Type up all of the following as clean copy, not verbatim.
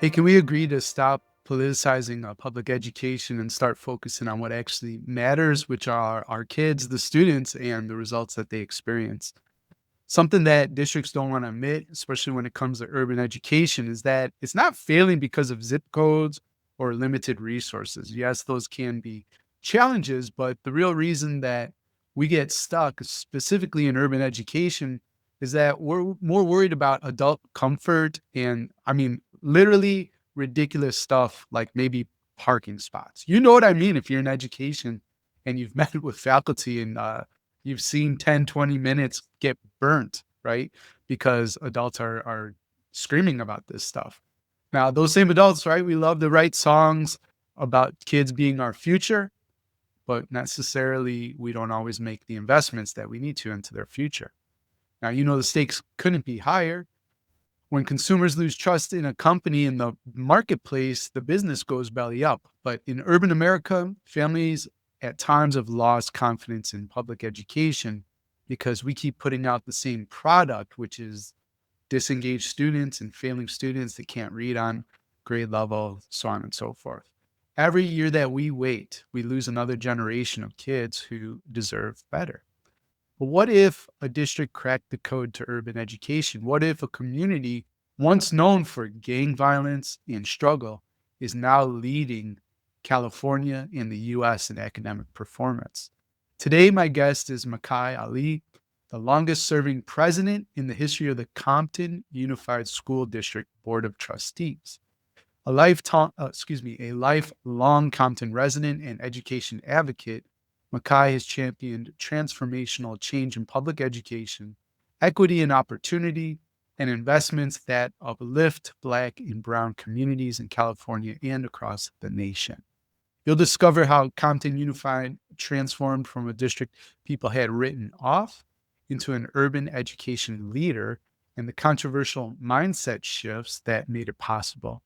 Hey, can we agree to stop politicizing public education and start focusing on what actually matters, which are our kids, the students, and the results that they experience? Something that districts don't want to admit, especially when it comes to urban education, is that it's not failing because of zip codes or limited resources. Yes, those can be challenges, but the real reason that we get stuck, specifically in urban education, is that we're more worried about adult comfort and, literally ridiculous stuff like maybe parking spots. You know what I mean? If you're in education and you've met with faculty and you've seen 10, 20 minutes get burnt, right? Because adults are screaming about this stuff. Now, those same adults, right? We love to write songs about kids being our future, but necessarily we don't always make the investments that we need to into their future. Now, the stakes couldn't be higher. When consumers lose trust in a company in the marketplace, the business goes belly up. But in urban America, families at times have lost confidence in public education because we keep putting out the same product, which is disengaged students and failing students that can't read on grade level, so on and so forth. Every year that we wait, we lose another generation of kids who deserve better. But what if a district cracked the code to urban education? What if a community once known for gang violence and struggle is now leading California and the US in academic performance? Today, my guest is Micah Ali, the longest serving president in the history of the Compton Unified School District Board of Trustees. A lifelong Compton resident and education advocate, Micah has championed transformational change in public education, equity and opportunity, and investments that uplift Black and Brown communities in California and across the nation. You'll discover how Compton Unified transformed from a district people had written off into an urban education leader and the controversial mindset shifts that made it possible.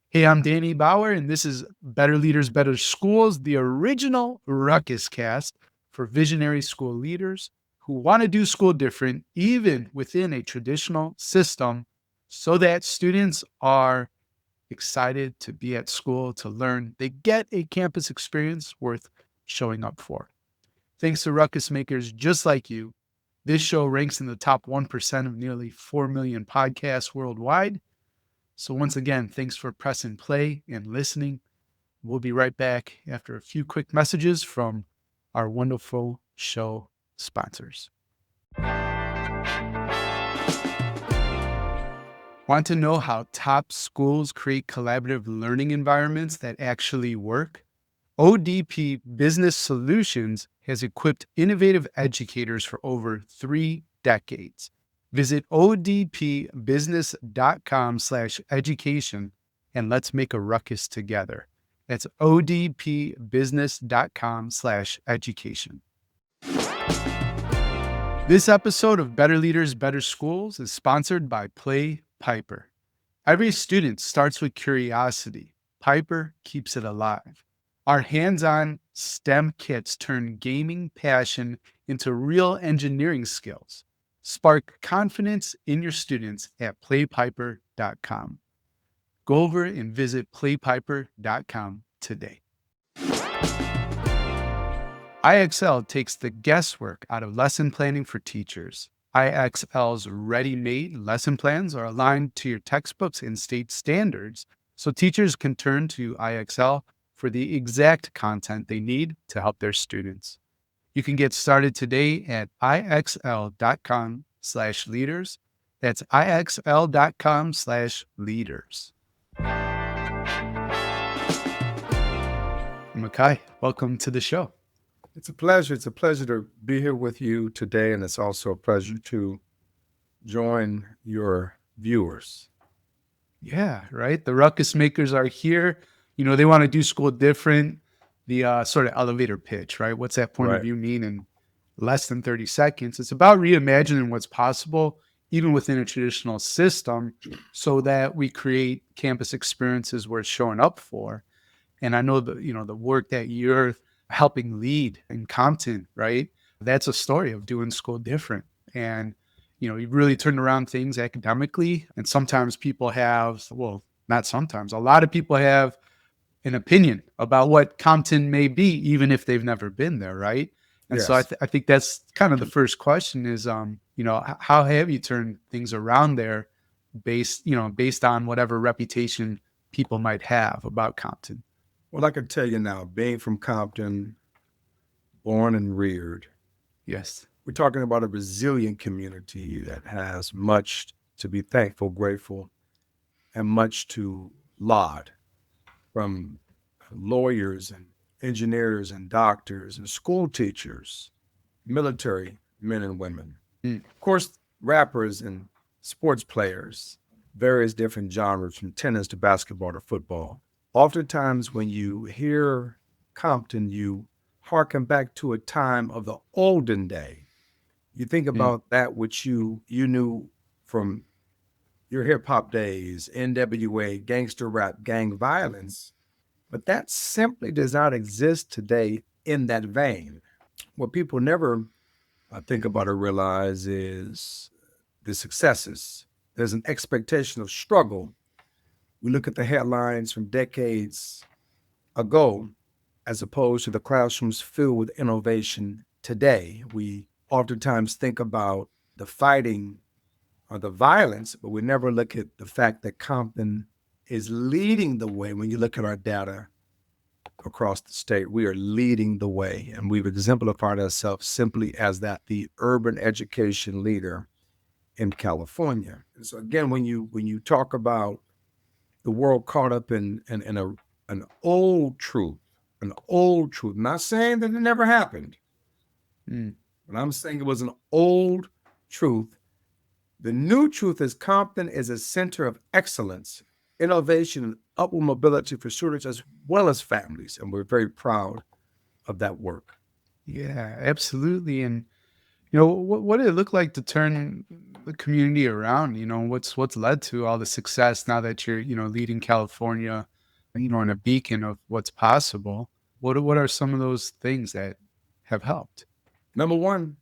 Hey, I'm Danny Bauer, and this is Better Leaders, Better Schools, the original Ruckus cast for visionary school leaders who want to do school different, even within a traditional system, so that students are excited to be at school, to learn. They get a campus experience worth showing up for. Thanks to Ruckus makers just like you, this show ranks in the top 1% of nearly 4 million podcasts worldwide. So once again, thanks for pressing play and listening. We'll be right back after a few quick messages from our wonderful show sponsors. Want to know how top schools create collaborative learning environments that actually work? ODP Business Solutions has equipped innovative educators for over 3 decades. Visit odpbusiness.com/education and let's make a ruckus together. That's odpbusiness.com/education. This episode of Better Leaders, Better Schools is sponsored by Play Piper. Every student starts with curiosity. Piper keeps it alive. Our hands-on STEM kits turn gaming passion into real engineering skills. Spark confidence in your students at playpiper.com. Go over and visit playpiper.com today. IXL takes the guesswork out of lesson planning for teachers. IXL's ready-made lesson plans are aligned to your textbooks and state standards, so teachers can turn to IXL for the exact content they need to help their students. You can get started today at ixl.com/leaders. That's ixl.com/leaders. Micah, welcome to the show. It's a pleasure. It's a pleasure to be here with you today, and it's also a pleasure to join your viewers. Yeah, right. The ruckus makers are here. They want to do school different. The sort of elevator pitch, right? What's that point of Right. view mean in less than 30 seconds? It's about reimagining what's possible, even within a traditional system, so that we create campus experiences worth showing up for. And I know the work that you're helping lead in Compton, right? That's a story of doing school different. And, you've really turned around things academically. And sometimes people have, well, not sometimes. A lot of people have an opinion about what Compton may be, even if they've never been there, right? And so Yes. I think that's kind of the first question is, how have you turned things around there based on whatever reputation people might have about Compton? Well, I can tell you now, being from Compton, born and reared, Yes. we're talking about a resilient community that has much to be thankful, grateful, and much to laud from lawyers and engineers and doctors and school teachers, military men and women. Mm, Of course, rappers and sports players, various different genres from tennis to basketball to football. Oftentimes, when you hear Compton, you harken back to a time of the olden day. You think mm, about that which you knew from your hip hop days, NWA, gangster rap, gang violence, but that simply does not exist today in that vein. What people never think about or realize is the successes. There's an expectation of struggle. We look at the headlines from decades ago as opposed to the classrooms filled with innovation today. We oftentimes think about the fighting or the violence, but we never look at the fact that Compton is leading the way. When you look at our data across the state, we are leading the way, and we've exemplified ourselves simply as that, the urban education leader in California. And so again, when you talk about the world caught up in an old truth, not saying that it never happened, mm. but I'm saying it was an old truth. The new truth is Compton is a center of excellence, innovation, and upward mobility for students as well as families. And we're very proud of that work. Yeah, absolutely. And what did it look like to turn the community around? What's led to all the success now that you're, leading California, in a beacon of what's possible? What are some of those things that have helped? Number one,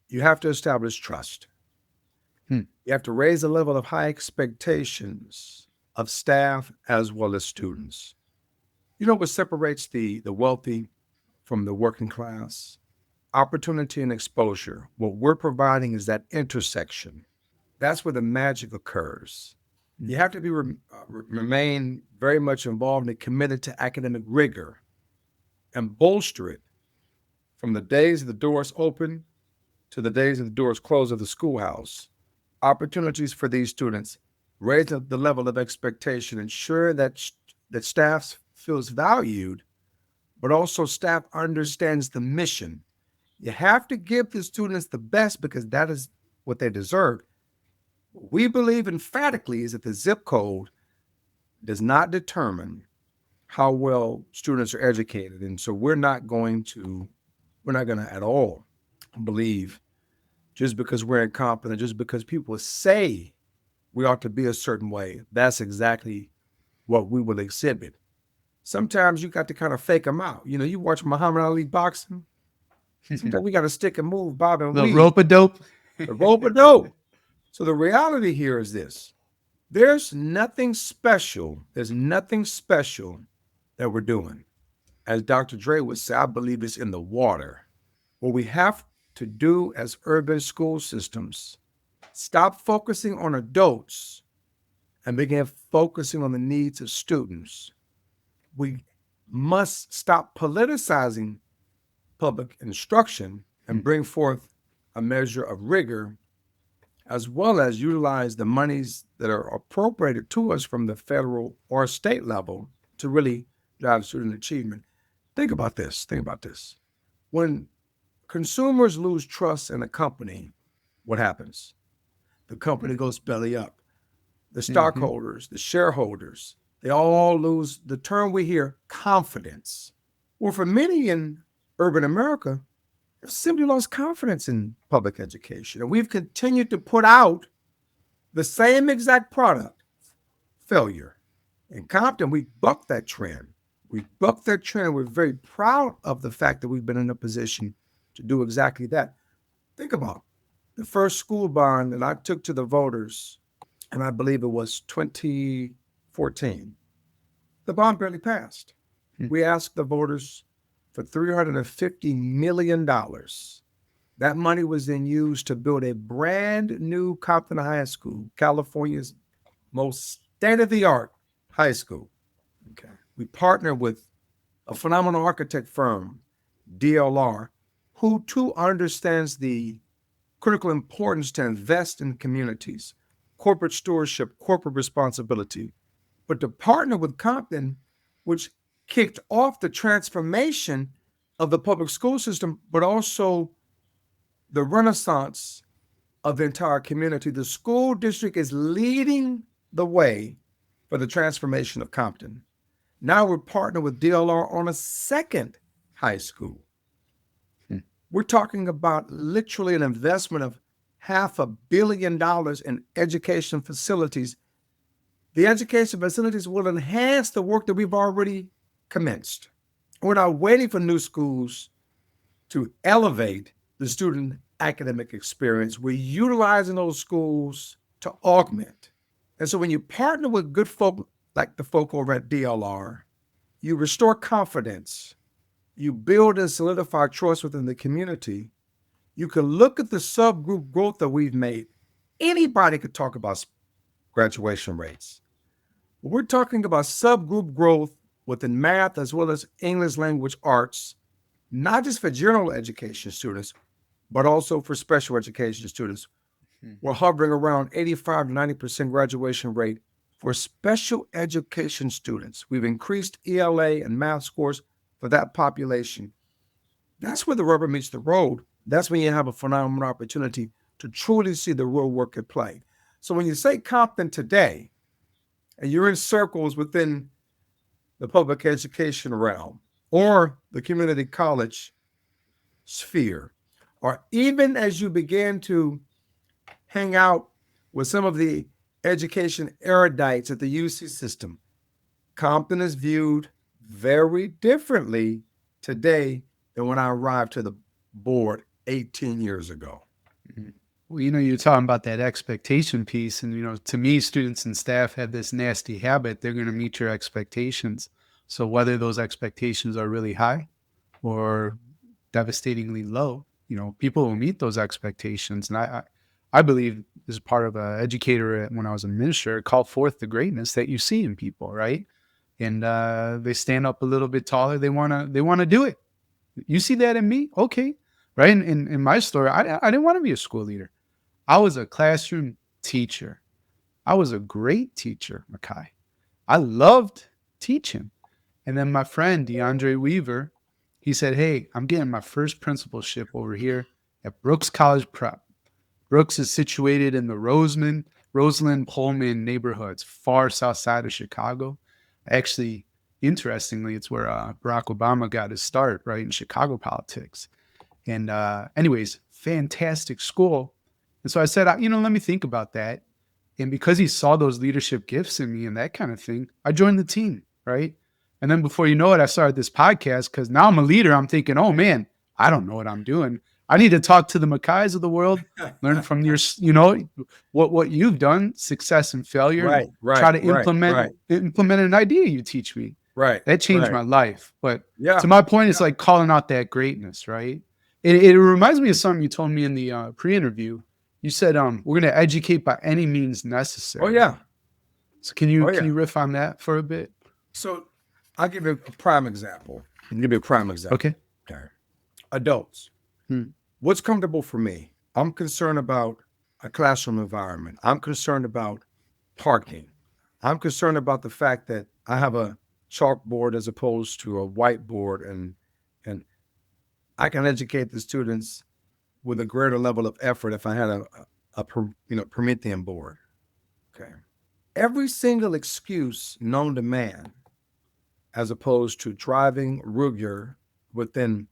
you have to establish trust. Hmm. You have to raise the level of high expectations of staff as well as students. You know what separates the wealthy from the working class? Opportunity and exposure. What we're providing is that intersection. That's where the magic occurs. Mm, You have to remain very much involved and committed to academic rigor and bolster it from the days the doors open to the days of the doors close of the schoolhouse. Opportunities for these students, raise the level of expectation, ensure that staff feels valued, but also staff understands the mission. You have to give the students the best because that is what they deserve. What we believe emphatically is that the zip code does not determine how well students are educated. And so we're not going to at all believe just because we're incompetent, just because people say we ought to be a certain way, that's exactly what we will exhibit. Sometimes you got to kind of fake them out. You watch Muhammad Ali boxing. Sometimes we got to stick and move, bob and The weave, rope a dope. the rope a dope. So the reality here is this: there's nothing special. There's nothing special that we're doing. As Dr. Dre would say, I believe it's in the water. What we have to do as urban school systems, stop focusing on adults and begin focusing on the needs of students. We must stop politicizing public instruction and Mm, bring forth a measure of rigor, as well as utilize the monies that are appropriated to us from the federal or state level to really drive student achievement. Think about this. Think about this. When consumers lose trust in a company, what happens? The company goes belly up. The mhm. stockholders, the shareholders, they all lose the term we hear, confidence. Well, for many in urban America, they've simply lost confidence in public education. And we've continued to put out the same exact product, failure. In Compton, we bucked that trend. We bucked that trend. We're very proud of the fact that we've been in a position to do exactly that. Think about the first school bond that I took to the voters, and I believe it was 2014 2014, the bond barely passed. Hmm. We asked the voters for $350 million. That money was then used to build a brand new Compton High School, California's most state of the art high school. Okay. We partnered with a phenomenal architect firm, DLR, who too understands the critical importance to invest in communities, corporate stewardship, corporate responsibility. But to partner with Compton, which kicked off the transformation of the public school system, but also the renaissance of the entire community. The school district is leading the way for the transformation of Compton. Now we're partnering with DLR on a second high school. Hmm. We're talking about literally an investment of $500 million in education facilities. The education facilities will enhance the work that we've already commenced. We're not waiting for new schools to elevate the student academic experience. We're utilizing those schools to augment. And so when you partner with good folk like the folk over at DLR, you restore confidence, you build and solidify trust within the community. You can look at the subgroup growth that we've made. Anybody could talk about graduation rates. We're talking about subgroup growth within math as well as English language arts, not just for general education students, but also for special education students. We're hovering around 85 to 90% graduation rate for special education students. We've increased ELA and math scores for that population. That's where the rubber meets the road. That's when you have a phenomenal opportunity to truly see the real work at play. So when you say Compton today, and you're in circles within the public education realm or the community college sphere, or even as you begin to hang out with some of the education erudites at the UC system, Compton is viewed very differently today than when I arrived to the board 18 years ago. Well, you're talking about that expectation piece. And, to me, students and staff have this nasty habit. They're going to meet your expectations. So whether those expectations are really high or devastatingly low, people will meet those expectations. And I believe as part of an educator when I was an administrator, call forth the greatness that you see in people, right? And they stand up a little bit taller. They want to do it. You see that in me? Okay. Right. In my story, I didn't want to be a school leader. I was a classroom teacher. I was a great teacher, Makai. I loved teaching. And then my friend, DeAndre Weaver, he said, "Hey, I'm getting my first principalship over here at Brooks College Prep. Brooks is situated in the Roseland, Pullman neighborhoods, far south side of Chicago. Actually, interestingly, it's where Barack Obama got his start, right, in Chicago politics. And anyways, fantastic school. And so I said, let me think about that. And because he saw those leadership gifts in me and that kind of thing, I joined the team, right? And then before you know it, I started this podcast because now I'm a leader. I'm thinking, oh man, I don't know what I'm doing. I need to talk to the Mackays of the world, learn from what you've done, success and failure, and Right, right, try to right, right, implement an idea you teach me. right, That changed right. my life. But Yeah, to my point, it's like calling out that greatness, right? It reminds me of something you told me in the pre-interview. You said, we're going to educate by any means Oh necessary. yeah, So can you oh can yeah. you riff on that for a bit? So I'll give you a prime example. I'll give you a prime example. Okay. Okay. Adults. Hmm. What's comfortable for me? I'm concerned about a classroom environment. I'm concerned about parking. I'm concerned about the fact that I have a chalkboard as opposed to a whiteboard, and I can educate the students with a greater level of effort if I had a Promethean board. Okay. Every single excuse known to man, as opposed to driving rigor within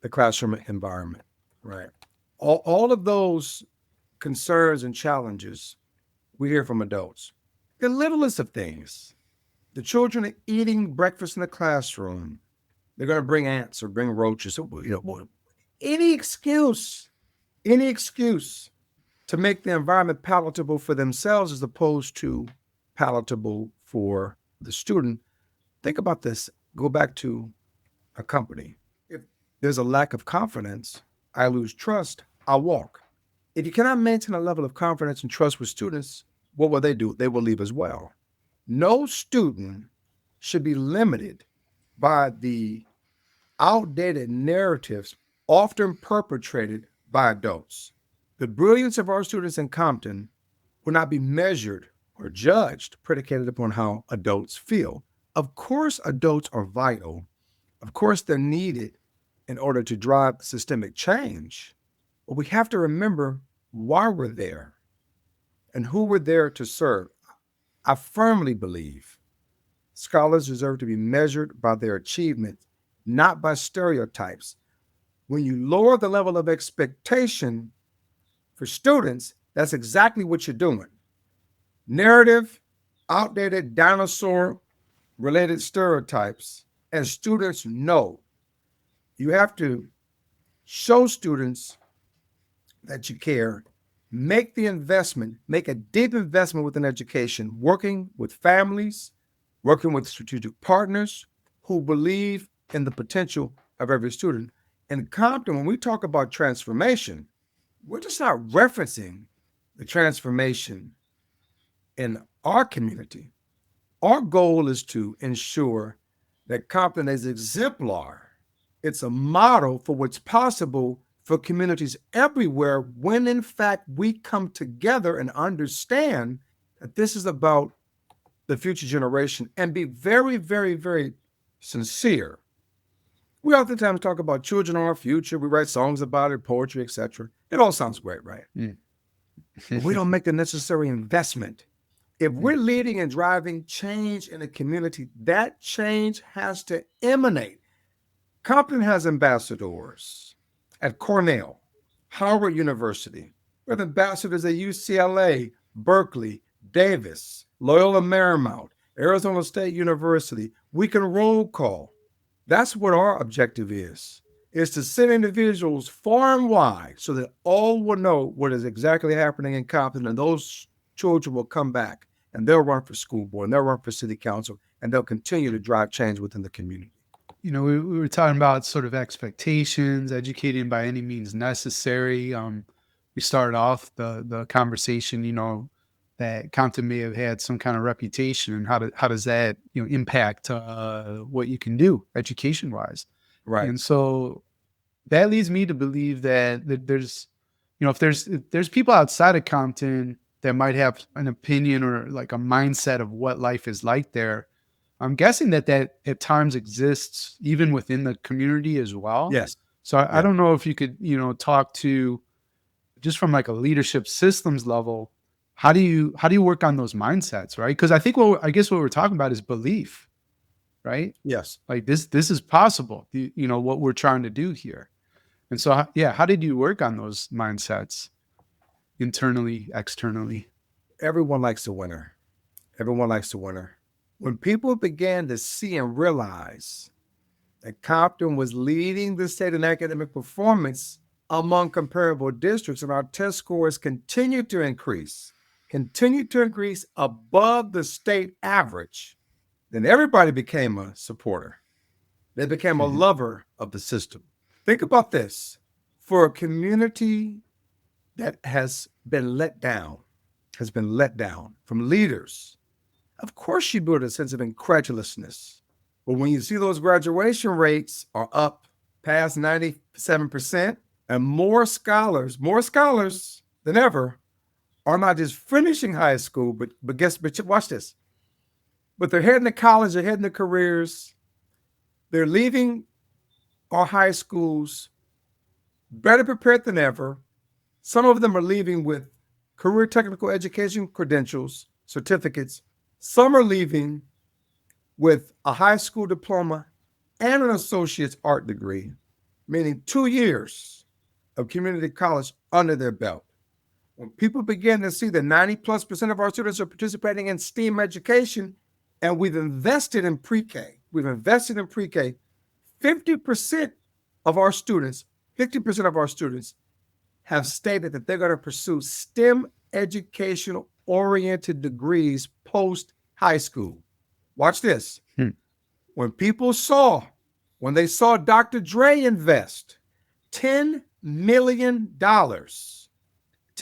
the classroom environment. Right. All of those concerns and challenges we hear from adults. The littlest of things. The children are eating breakfast in the classroom. They're going to bring ants or bring roaches. Any excuse to make the environment palatable for themselves as opposed to palatable for the student. Think about this. Go back to a company. If there's a lack of confidence, I lose trust, I walk. If you cannot maintain a level of confidence and trust with students, what will they do? They will leave as well. No student should be limited by the outdated narratives often perpetrated by adults. The brilliance of our students in Compton will not be measured or judged predicated upon how adults feel. Of course, adults are vital. Of course, they're needed in order to drive systemic change. But we have to remember why we're there and who we're there to serve. I firmly believe scholars deserve to be measured by their achievement, not by stereotypes. When you lower the level of expectation for students, that's exactly what you're doing. Narrative, outdated dinosaur related stereotypes, and students know. You have to show students that you care, make the investment, make a deep investment within education, working with families, working with strategic partners who believe in the potential of every student. In Compton, when we talk about transformation, we're just not referencing the transformation in our community. Our goal is to ensure that Compton is exemplar. It's a model for what's possible for communities everywhere when, in fact, we come together and understand that this is about the future generation and be very, very, very sincere. We oftentimes talk about children are our future. We write songs about it, poetry, etc. It all sounds great, right? Mm. But we don't make the necessary investment. If we're Mm. leading and driving change in a community, that change has to emanate. Compton has ambassadors at Cornell, Howard University. We have ambassadors at UCLA, Berkeley, Davis, Loyola Marymount, Arizona State University. We can roll call. That's what our objective is to send individuals far and wide so that all will know what is exactly happening in Compton, and those children will come back and they'll run for school board and they'll run for city council and they'll continue to drive change within the community. We were talking about sort of expectations, educating by any means necessary. We started off the conversation, that Compton may have had some kind of reputation, and how does that impact what you can do education wise? Right. And so that leads me to believe that there's, if there's people outside of Compton that might have an opinion or like a mindset of what life is like there, I'm guessing that at times exists even within the community as well. Yes. So I Yeah. don't know if you could, talk to just from like a leadership systems level, how do you work on those mindsets, right? Because I guess what we're talking about is belief, right? Yes. Like this is possible. What we're trying to do here. And so yeah, how did you work on those mindsets internally, externally? Everyone likes a winner. Everyone likes a winner. When people began to see and realize that Compton was leading the state in academic performance among comparable districts, and our test scores continued to increase above the state average, then everybody became a supporter. They became a Mhm. lover of the system. Think about this. For a community that has been let down from leaders, of course you build a sense of incredulousness. But when you see those graduation rates are up past 97%, and more scholars than ever are not just finishing high school, but watch this. But they're heading to college, they're heading to careers, they're leaving our high schools better prepared than ever. Some of them are leaving with career technical education credentials, certificates. Some are leaving with a high school diploma and an associate's art degree, meaning 2 years of community college under their belt. When people begin to see that 90+% of our students are participating in STEAM education, and we've invested in pre-K, 50% of our students, 50% of our students have stated that they're going to pursue STEM educational oriented degrees post High School. Watch this. Hmm. When people saw, when they saw Dr. Dre invest $10 million, $10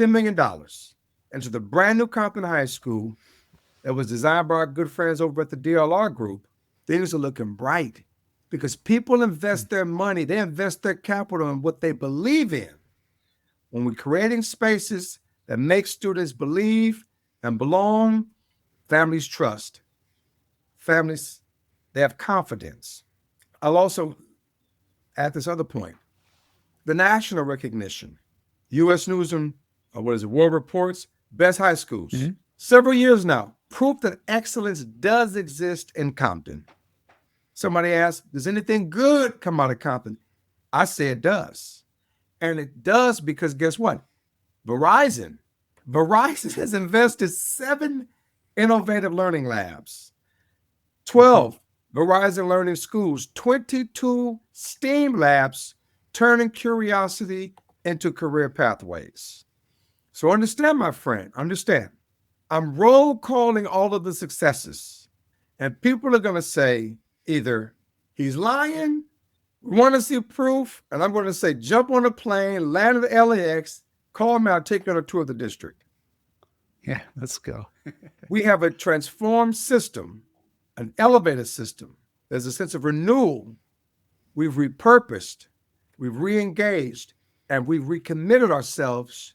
million into the brand new Compton High School that was designed by our good friends over at the DLR Group, things are looking bright because people invest their money, they invest their capital in what they believe in. When we're creating spaces that make students believe and belong, families trust. Families, they have confidence. I'll also add this other point. The national recognition. U.S. News and World Report's best high schools. Mhm. Several years now, proof that excellence does exist in Compton. Somebody asked, does anything good come out of Compton? I say it does. And it does because guess what? Verizon. Verizon has invested 7 innovative learning labs, 12 Verizon learning schools, 22 STEAM labs, turning curiosity into career pathways. So understand, my friend, understand. I'm roll calling all of the successes, and people are going to say either he's lying, we want to see proof, and I'm going to say jump on a plane, land at LAX, call me, I'll take you on a tour of the district. Yeah, let's go. We have a transformed system, an elevated system. There's a sense of renewal. We've repurposed, we've re-engaged, and we've recommitted ourselves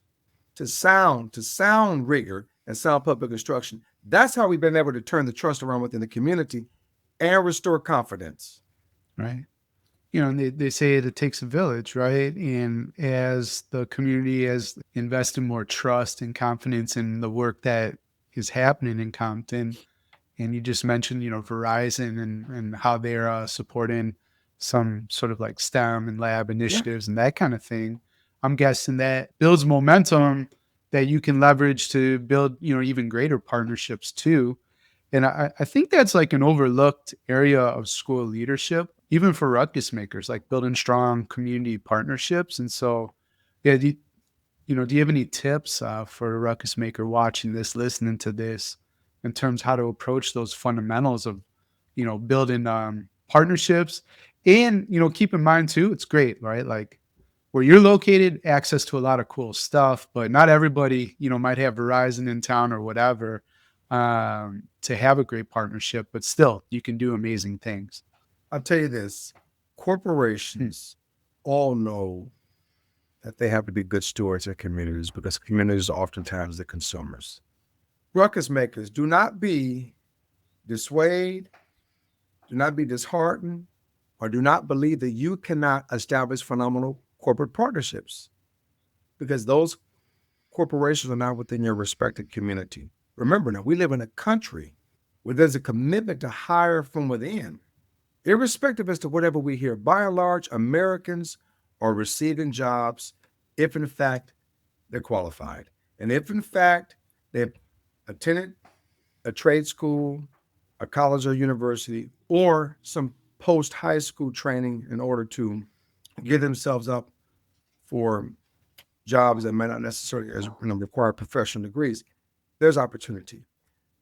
to sound rigor and sound public instruction. That's how we've been able to turn the trust around within the community and restore confidence. Right. And they say it takes a village, right? And as the community has invested more trust and confidence in the work that is happening in Compton, and you just mentioned, Verizon and how they're supporting some sort of like STEM and lab Yeah. initiatives and that kind of thing. I'm guessing that builds momentum that you can leverage to build, even greater partnerships too. And I think that's like an overlooked area of school leadership, even for ruckus makers, like building strong community partnerships. And so, yeah, do you have any tips for a ruckus maker watching this, listening to this, in terms of how to approach those fundamentals of, building partnerships? And, keep in mind too, it's great, right? Like where you're located, access to a lot of cool stuff, but not everybody, might have Verizon in town or whatever to have a great partnership, but still you can do amazing things. I'll tell you this, Hmm. corporations all know that they have to be good stewards of communities because communities are oftentimes the consumers. Ruckus makers, do not be dissuaded, do not be disheartened, or do not believe that you cannot establish phenomenal corporate partnerships because those corporations are not within your respected community. Remember now, we live in a country where there's a commitment to hire from within, irrespective as to whatever we hear. By and large, Americans are receiving jobs if in fact they're qualified. And if in fact they've attended a trade school, a college or university, or some post high school training in order to get themselves up for jobs that may not necessarily require professional degrees, there's opportunity.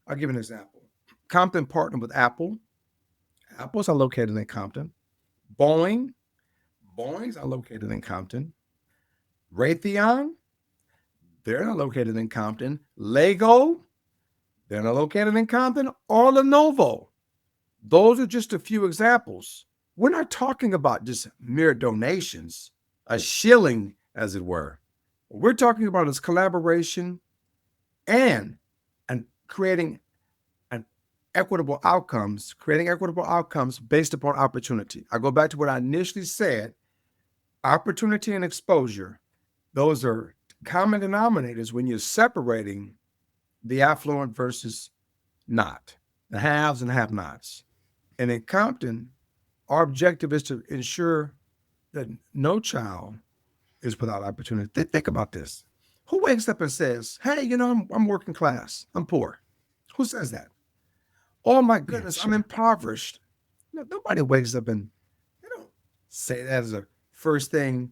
I'll give you an example. Compton partnered with Apple. Apples are located in Compton. Boeing, Boeings are located in Compton. Raytheon, they're not located in Compton. Lego, they're not located in Compton. Or Lenovo. Those are just a few examples. We're not talking about just mere donations, a shilling, as it were. What we're talking about is collaboration and creating an creating equitable outcomes based upon opportunity. I go back to what I initially said, opportunity and exposure. Those are common denominators when you're separating the affluent versus not, the haves and have-nots. And in Compton, our objective is to ensure that no child is without opportunity. Think about this. Who wakes up and says, hey, I'm working class, I'm poor? Who says that? Oh my Yeah, goodness, I'm sure. impoverished. Nobody wakes up and they don't say that as the first thing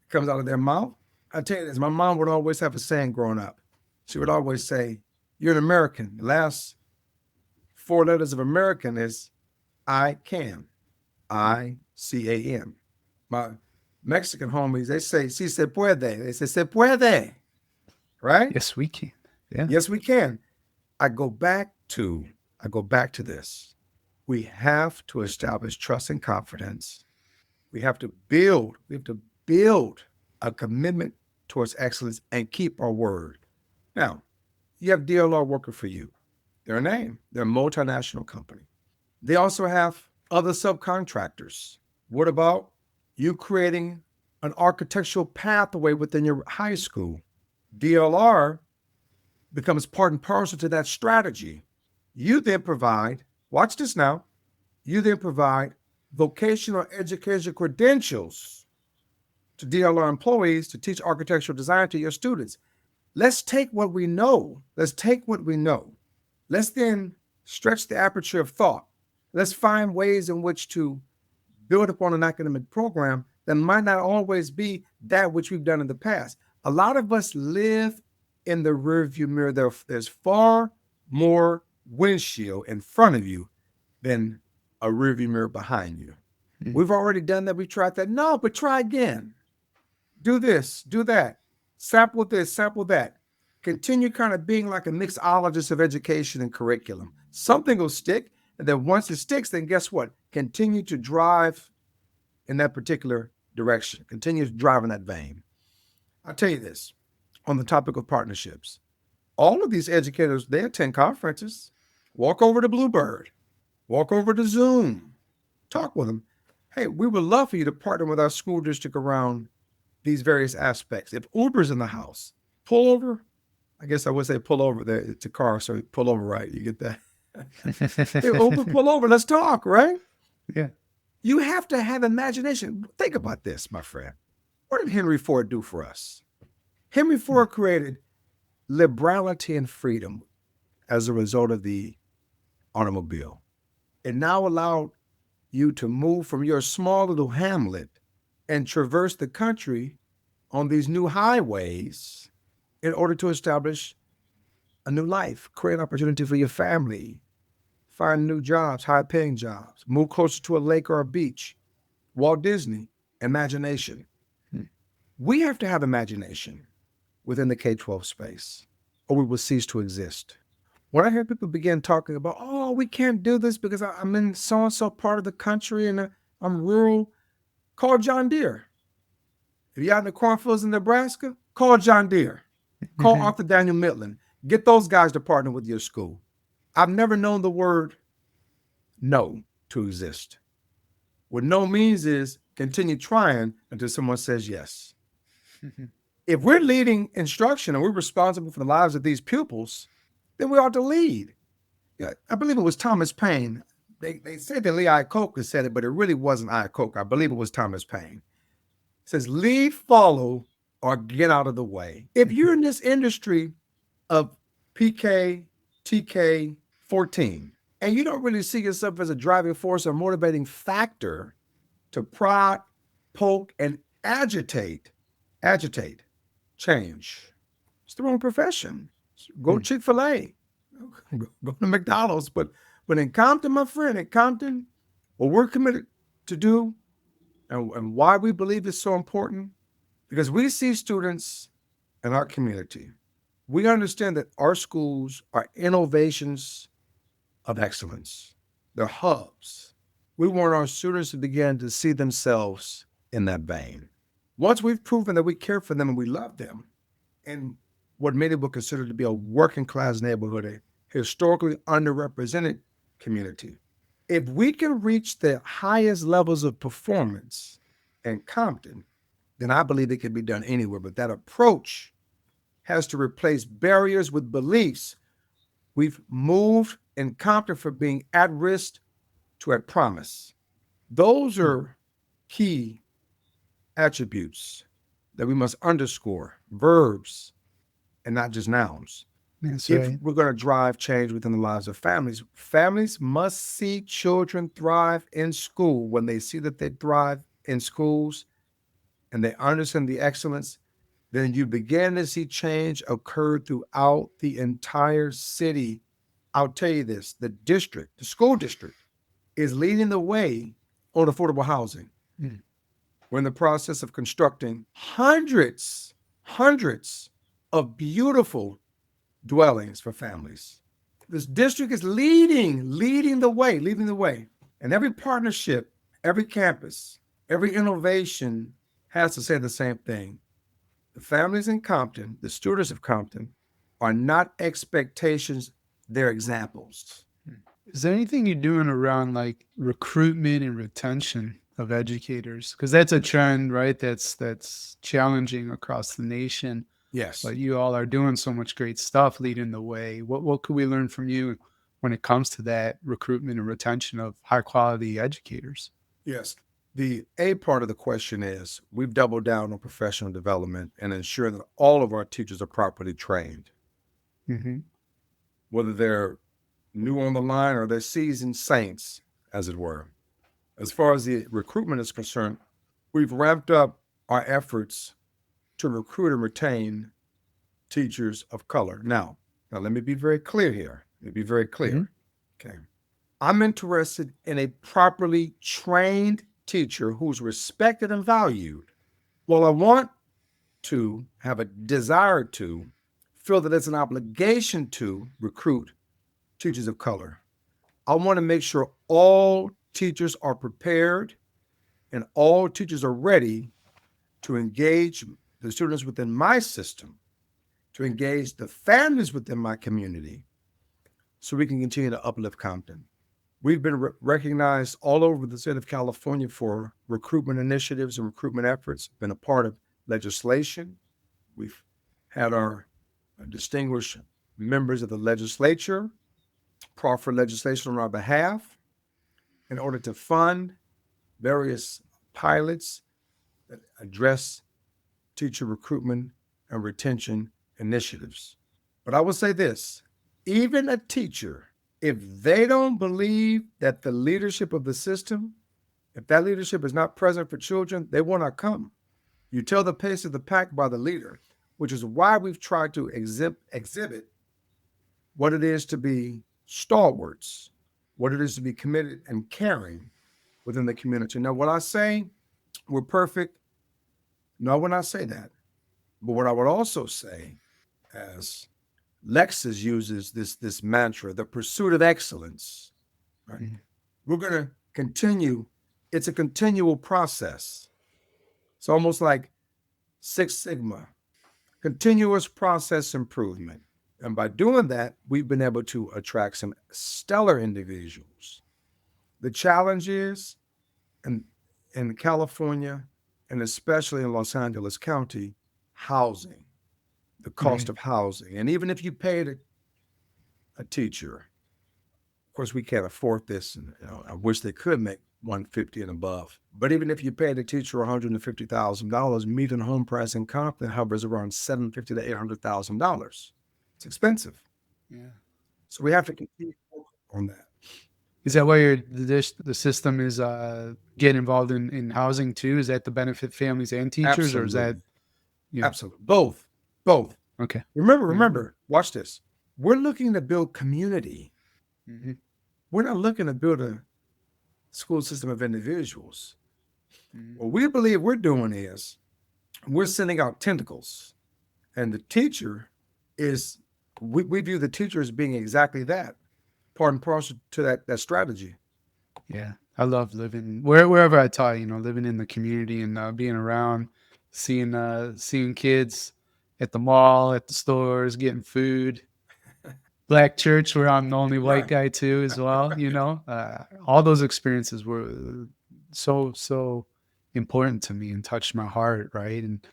that comes out of their mouth. I tell you this, my mom would always have a saying growing up. She would always say, you're an American. The last four letters of American is I can. ICAN. My Mexican homies, they say, si se puede. They say, se puede, right? Yes, we can. Yeah. Yes, we can. I go back to, I go back to this. We have to establish trust and confidence. We have to build a commitment towards excellence and keep our word. Now, you have DLR working for you. They're a name. They're a multinational company. They also have other subcontractors. What about you creating an architectural pathway within your high school? DLR becomes part and parcel to that strategy. You then provide, watch this now, you then provide vocational education credentials to DLR employees to teach architectural design to your students. Let's take what we know. Let's take what we know. Let's then stretch the aperture of thought. Let's find ways in which to build upon an academic program that might not always be that which we've done in the past. A lot of us live in the rearview mirror. There's far more windshield in front of you than a rearview mirror behind you. We've already done that. We've tried that. No, but try again. Do this, do that. Sample this, sample that. Continue kind of being like a mixologist of education and curriculum. Something will stick. And then once it sticks, then guess what? Continue to drive in that particular direction. Continue to drive in that vein. I'll tell you this on the topic of partnerships. All of these educators, they attend conferences. Walk over to Bluebird. Walk over to Zoom. Talk with them. Hey, we would love for you to partner with our school district around these various aspects. If Uber's in the house, pull over. I guess I would say pull over there. It's a car, so pull over, right? You get that? Hey, Uber, pull over. Let's talk, right? Yeah. You have to have imagination. Think about this, my friend. What did Henry Ford do for us? Henry Ford created liberality and freedom as a result of the automobile. It now allowed you to move from your small little hamlet and traverse the country on these new highways in order to establish a new life, create opportunity for your family, find new jobs, high-paying jobs, move closer to a lake or a beach. Walt Disney, imagination. We have to have imagination within the K-12 space, or we will cease to exist. When I hear people begin talking about, oh, we can't do this because I'm in so-and-so part of the country and I'm rural, call John Deere. If you're out in the cornfields in Nebraska, call John Deere. Call Arthur Daniel Midland. Get those guys to partner with your school. I've never known the word no to exist. What no means is continue trying until someone says yes. If we're leading instruction and we're responsible for the lives of these pupils, then we ought to lead. Yeah, I believe it was Thomas Paine. They said that Lee Iacocca said it, but it really wasn't Iacocca. I believe it was Thomas Paine. It says, lead, follow, or get out of the way. If you're in this industry of PK, TK, 14, and you don't really see yourself as a driving force or motivating factor to prod, poke, and agitate change, it's the wrong profession. Go to Chick-fil-A, go to McDonald's. But in Compton, my friend, in Compton, what we're committed to do and why we believe it's so important, because we see students in our community. We understand that our schools are innovations of excellence. They're hubs. We want our students to begin to see themselves in that vein. Once we've proven that we care for them and we love them, in what many would consider to be a working class neighborhood, a historically underrepresented community, if we can reach the highest levels of performance in Compton, then I believe it can be done anywhere. But that approach has to replace barriers with beliefs. We've moved in Compton from being at risk to at promise. Those are key attributes that we must underscore, verbs and not just nouns. That's If right. we're going to drive change within the lives of families, families must see children thrive in school. When they see that they thrive in schools and they understand the excellence, then you begin to see change occur throughout the entire city. I'll tell you this, the school district is leading the way on affordable housing. Mm. We're in the process of constructing hundreds of beautiful dwellings for families. This district is leading the way. And every partnership, every campus, every innovation has to say the same thing. The families in Compton, the students of Compton, are not expectations, they're examples. Is there anything you're doing around like recruitment and retention of educators? Because that's a trend, right? That's challenging across the nation. Yes. But you all are doing so much great stuff leading the way. What could we learn from you when it comes to that recruitment and retention of high quality educators? Yes. The A part of the question is we've doubled down on professional development and ensuring that all of our teachers are properly trained, Mm-hmm. whether they're new on the line or they're seasoned saints, as it were. As far as the recruitment is concerned, we've ramped up our efforts to recruit and retain teachers of color. Now let me be very clear here. Let me be very Mm-hmm. clear. Okay. I'm interested in a properly trained teacher who's respected and valued. Well, I want to have a desire to feel that it's an obligation to recruit teachers of color. I want to make sure all teachers are prepared and all teachers are ready to engage the students within my system, to engage the families within my community, so we can continue to uplift Compton. We've been recognized all over the state of California for recruitment initiatives and recruitment efforts, been a part of legislation. We've had our distinguished members of the legislature proffer legislation on our behalf in order to fund various pilots that address teacher recruitment and retention initiatives. But I will say this, even a teacher, if they don't believe that the leadership of the system, if that leadership is not present for children, they will not come. You tell the pace of the pack by the leader, which is why we've tried to exhibit what it is to be stalwarts, what it is to be committed and caring within the community. Now, when I say we're perfect, no, I would not say that. But what I would also say, as Lexus uses this mantra, the pursuit of excellence, right? Mm-hmm. We're going to continue. It's a continual process. It's almost like Six Sigma, continuous process improvement. And by doing that, we've been able to attract some stellar individuals. The challenge is in California, and especially in Los Angeles County, housing, the cost Right. of housing. And even if you paid a teacher, of course, we can't afford this, and I wish they could make 150 and above. But even if you paid a teacher $150,000, median home price in Compton hovers around $750,000 to $800,000. It's expensive, Yeah. so we have to continue on that. Is that why the system is getting involved in housing too? Is that to benefit families and teachers, or is that Absolutely, yeah? absolutely, both. Okay. Yeah. Remember. Watch this. We're looking to build community. Mm-hmm. We're not looking to build a school system of individuals. Mm-hmm. What we believe we're doing is we're sending out tentacles, and the teacher is we view the teacher as being exactly that, part and parcel to that strategy. Yeah, I love living wherever I taught. Living in the community and being around, seeing kids at the mall, at the stores, getting food. Black church where I'm the only white Right. guy too, as well. All those experiences were so important to me and touched my heart, right? And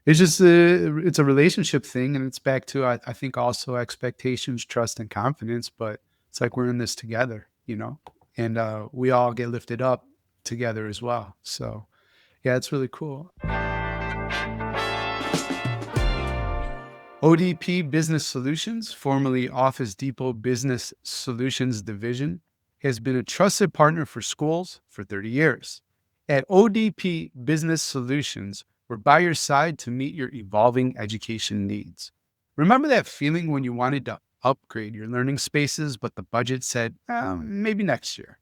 it's just it's a relationship thing, and it's back to I think also expectations, trust, and confidence. But it's like we're in this together, and we all get lifted up together as well. So yeah, it's really cool. ODP Business Solutions, formerly Office Depot Business Solutions Division, has been a trusted partner for schools for 30 years. At ODP Business Solutions, we're by your side to meet your evolving education needs. Remember that feeling when you wanted to upgrade your learning spaces, but the budget said, maybe next year.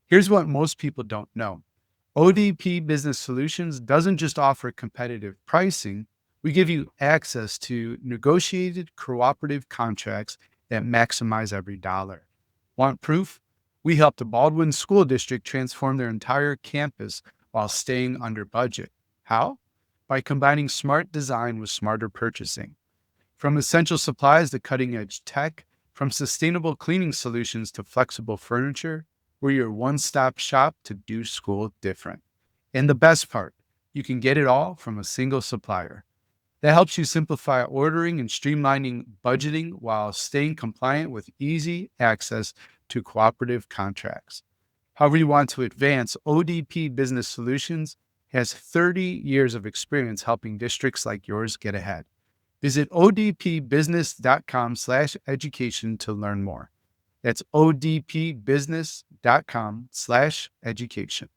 Here's what most people don't know. ODP Business Solutions doesn't just offer competitive pricing, we give you access to negotiated cooperative contracts that maximize every dollar. Want proof? We helped the Baldwin School District transform their entire campus while staying under budget. How? By combining smart design with smarter purchasing. From essential supplies to cutting edge tech, from sustainable cleaning solutions to flexible furniture, we're your one stop shop to do school different. And the best part, you can get it all from a single supplier. That helps you simplify ordering and streamlining budgeting while staying compliant with easy access to cooperative contracts. However, you want to advance, ODP Business Solutions has 30 years of experience helping districts like yours get ahead. Visit odpbusiness.com/education to learn more. That's odpbusiness.com/education.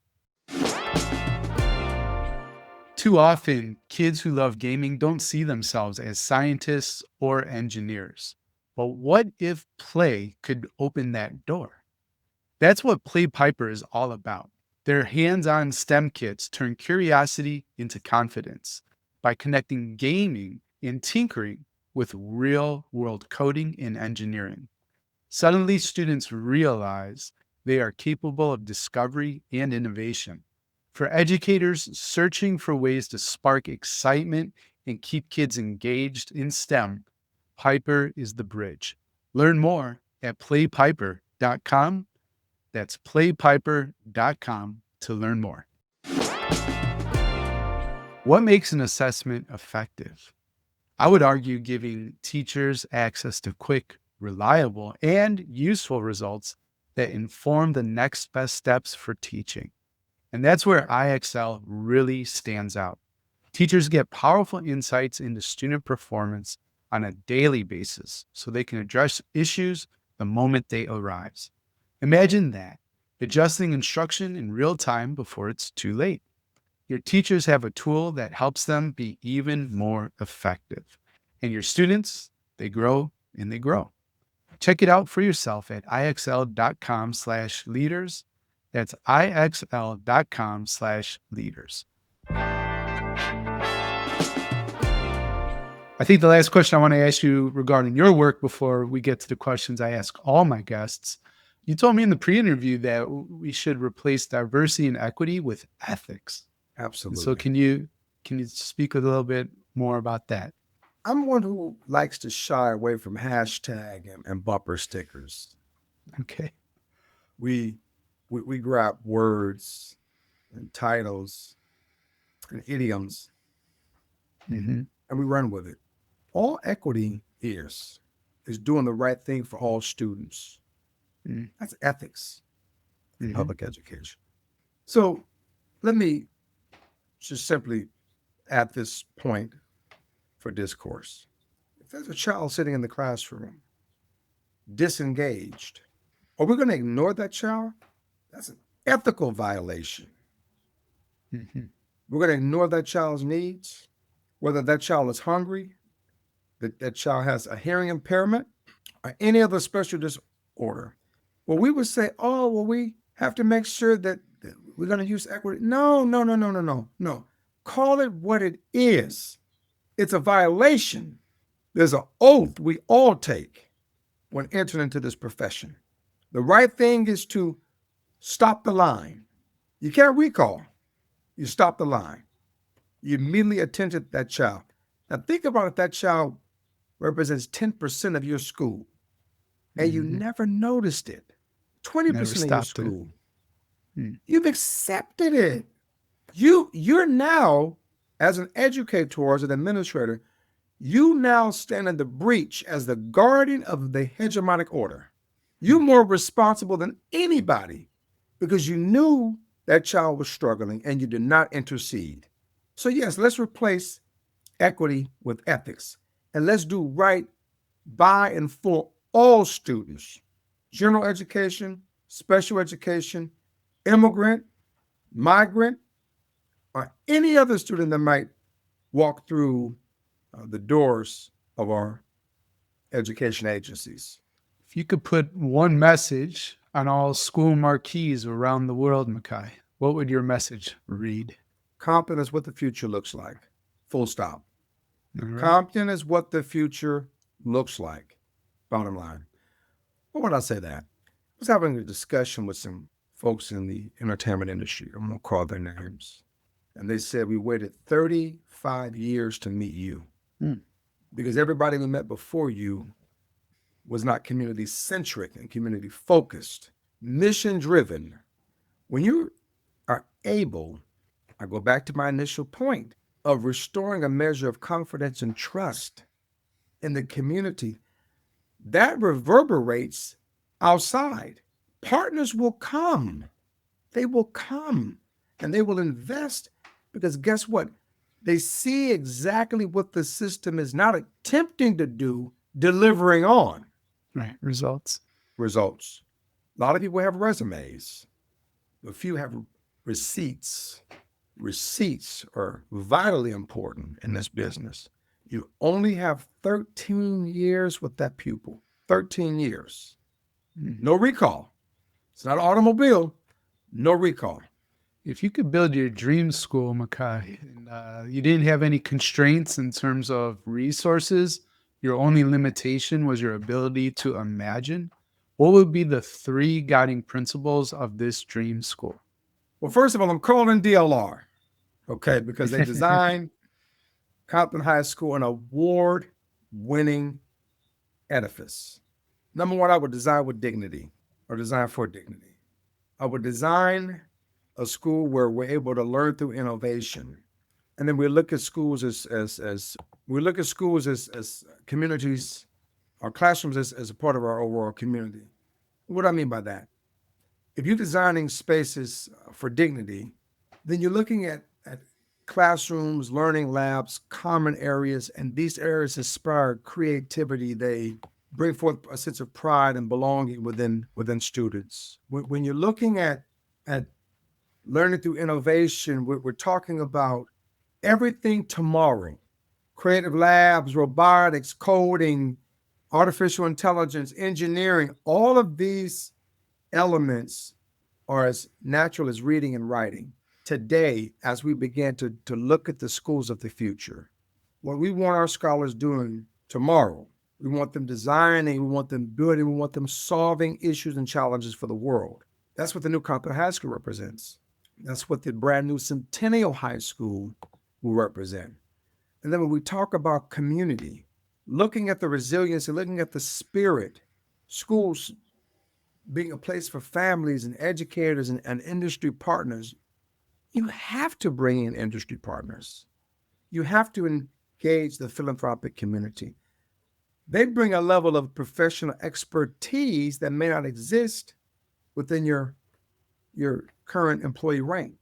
Too often, kids who love gaming don't see themselves as scientists or engineers. But what if play could open that door? That's what Play Piper is all about. Their hands-on STEM kits turn curiosity into confidence by connecting gaming and tinkering with real-world coding and engineering. Suddenly, students realize they are capable of discovery and innovation. For educators searching for ways to spark excitement and keep kids engaged in STEM, Piper is the bridge. Learn more at playpiper.com. That's playpiper.com to learn more. What makes an assessment effective? I would argue giving teachers access to quick, reliable, and useful results that inform the next best steps for teaching. And that's where IXL really stands out. Teachers get powerful insights into student performance on a daily basis so they can address issues the moment they arise. Imagine that, adjusting instruction in real time before it's too late. Your teachers have a tool that helps them be even more effective. And your students, they grow and they grow. Check it out for yourself at ixl.com/leaders. That's ixl.com/leaders. I think the last question I want to ask you regarding your work before we get to the questions I ask all my guests, you told me in the pre-interview that we should replace diversity and equity with ethics. And Absolutely. so can you speak a little bit more about that? I'm one who likes to shy away from hashtag and bumper stickers. Okay. We grab words and titles and idioms Mhm. and we run with it. All equity is doing the right thing for all students. Mm. That's ethics in Mhm. public education. So let me just simply at this point for discourse. If there's a child sitting in the classroom disengaged, are we going to ignore that child? That's an ethical violation. Mhm. We're going to ignore that child's needs, whether that child is hungry, that child has a hearing impairment, or any other special disorder. Well, we would say, oh, well, we have to make sure that we're going to use equity. No. Call it what it is. It's a violation. There's an oath we all take when entering into this profession. The right thing is to stop the line. You can't recall. You stop the line. You immediately attend to that child. Now think about if that child represents 10% of your school and you Mhm. never noticed it. 20% Never of your stopped it. school. Mm. You've accepted it. You're now, as an educator, as an administrator, you now stand in the breach as the guardian of the hegemonic order. You're more responsible than anybody because you knew that child was struggling and you did not intercede. So yes, let's replace equity with ethics and let's do right by and for all students. General education, special education, immigrant, migrant, or any other student that might walk through the doors of our education agencies. If you could put one message on all school marquees around the world, Makai, what would your message read? Compton is what the future looks like. Full stop. All right. Compton is what the future looks like. Bottom line. Why would I say that? I was having a discussion with some folks in the entertainment industry. I'm going to call their names. And they said, we waited 35 years to meet you because everybody we met before you was not community centric and community focused, mission driven. When you are able, I go back to my initial point of restoring a measure of confidence and trust in the community, that reverberates outside. Partners will come. They will come and they will invest because guess what? They see exactly what the system is not attempting to do, delivering on. Right. Results. Results. A lot of people have resumes. A few have receipts. Receipts are vitally important in this business. You only have 13 years with that pupil. 13 years. No recall. It's not an automobile. No recall. If you could build your dream school, Makai, and you didn't have any constraints in terms of resources, your only limitation was your ability to imagine, what would be the 3 guiding principles of this dream school? Well, first of all, I'm calling DLR, okay, because they designed Compton High School an award-winning edifice. Number one, I would design with dignity or design for dignity. I would design a school where we're able to learn through innovation. And then we look at schools as communities, our classrooms as a part of our overall community. What do I mean by that? If you're designing spaces for dignity, then you're looking at classrooms, learning labs, common areas, and these areas inspire creativity. They bring forth a sense of pride and belonging within students. When you're looking at learning through innovation, we're talking about everything tomorrow. Creative labs, robotics, coding, artificial intelligence, engineering, all of these elements are as natural as reading and writing. Today, as we begin to look at the schools of the future, what we want our scholars doing tomorrow, we want them designing, we want them building, we want them solving issues and challenges for the world. That's what the new Compton High School represents. That's what the brand new Centennial High School will represent. And then when we talk about community, looking at the resilience and looking at the spirit, schools being a place for families and educators and industry partners, you have to bring in industry partners. You have to engage the philanthropic community. They bring a level of professional expertise that may not exist within your current employee rank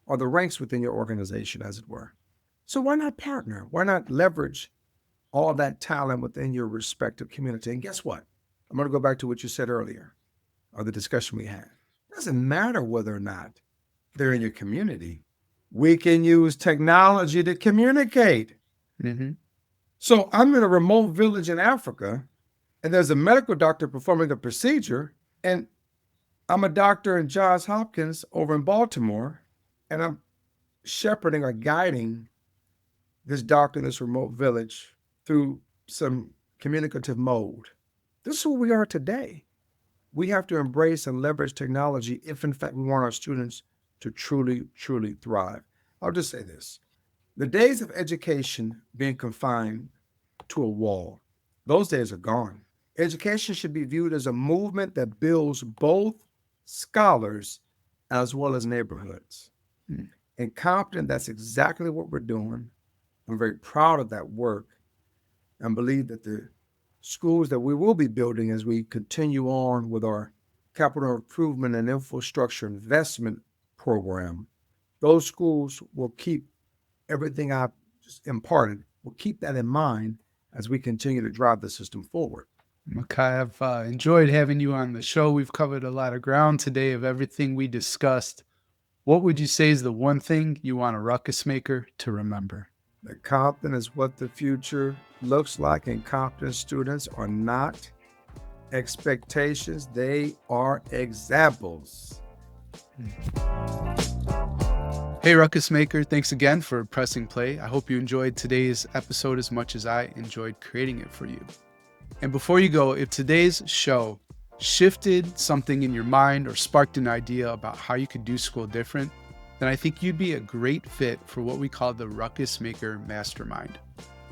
or the ranks within your organization, as it were. So why not partner? Why not leverage all that talent within your respective community? And guess what? I'm going to go back to what you said earlier, or the discussion we had. It doesn't matter whether or not they're in your community. We can use technology to communicate. Mm-hmm. So I'm in a remote village in Africa, and there's a medical doctor performing a procedure, and I'm a doctor in Johns Hopkins over in Baltimore, and I'm shepherding or guiding this doctor in this remote village through some communicative mode. This is who we are today. We have to embrace and leverage technology if, in fact, we want our students to truly, truly thrive. I'll just say this. The days of education being confined to a wall, those days are gone. Education should be viewed as a movement that builds both scholars as well as neighborhoods. In Compton, that's exactly what we're doing. I'm very proud of that work and believe that the schools that we will be building as we continue on with our capital improvement and infrastructure investment program, those schools will keep everything I've just imparted, will keep that in mind as we continue to drive the system forward. Makai, I've enjoyed having you on the show. We've covered a lot of ground today of everything we discussed. What would you say is the one thing you want a ruckus maker to remember? that Compton is what the future looks like, and Compton students are not expectations, they are examples. Hey, Ruckus Maker, thanks again for pressing play. I hope you enjoyed today's episode as much as I enjoyed creating it for you. And before you go, if today's show shifted something in your mind or sparked an idea about how you could do school different, then I think you'd be a great fit for what we call the Ruckus Maker Mastermind.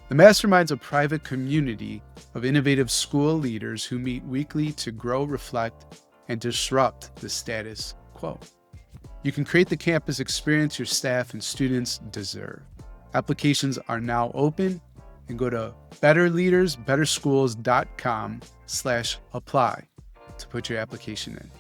The Mastermind's a private community of innovative school leaders who meet weekly to grow, reflect, and disrupt the status quo. You can create the campus experience your staff and students deserve. Applications are now open, and go to betterleadersbetterschools.com/apply to put your application in.